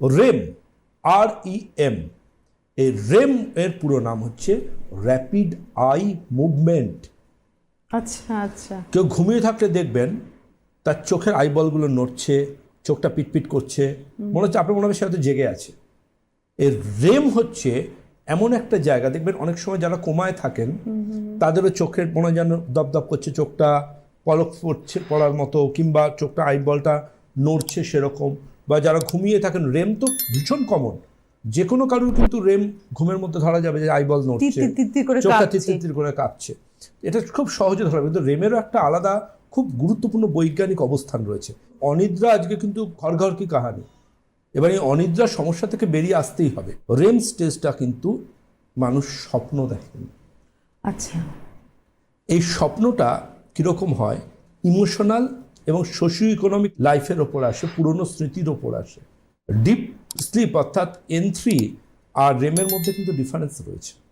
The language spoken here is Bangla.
রেম, REM, এই রেম এর পুরো নাম হচ্ছে র্যাপিড আই মুভমেন্ট। আচ্ছা আচ্ছা। কেউ ঘুমিয়ে থাকলে দেখবেন তার চোখের আইবলগুলো নড়ছে, চোখটা পিটপিট করছে, মনে হচ্ছে আপনার মনে হবে সে হয়তো জেগে আছে। এর রেম হচ্ছে এমন একটা জায়গা, দেখবেন অনেক সময় যারা কোমায় থাকেন তাদেরও চোখের মনে হয় যেন দপদপ করছে, চোখটা পলক পড়ার মতো, কিংবা চোখটা আইবলটা নড়ছে সেরকম। বা যারা ঘুমিয়ে থাকেন, রেম তো ভীষণ কমন, যে কোনো কারোর কিন্তু রেম ঘুমের মধ্যে ধরা যাবে যে আইবল নড়ছে, চোখটা তিত্তির করে কাঁপছে। এটা খুব সহজে ধরা যাবে। কিন্তু রেমেরও একটা আলাদা খুব গুরুত্বপূর্ণ বৈজ্ঞানিক অবস্থান রয়েছে। অনিদ্রা আজকে কিন্তু ঘর ঘর কি কাহানি। এবার এই অনিদ্রার সমস্যা থেকে বেরিয়ে আসতেই হবে। রেম স্টেজটা কিন্তু মানুষ স্বপ্ন দেখেন। আচ্ছা। এই স্বপ্নটা কীরকম হয়, ইমোশনাল এবং সোশিও ইকোনমিক লাইফের ওপর আসে, পুরনো স্মৃতির ওপর আসে। ডিপ স্লিপ অর্থাৎ N3 আর রেমের মধ্যে কিন্তু ডিফারেন্স রয়েছে।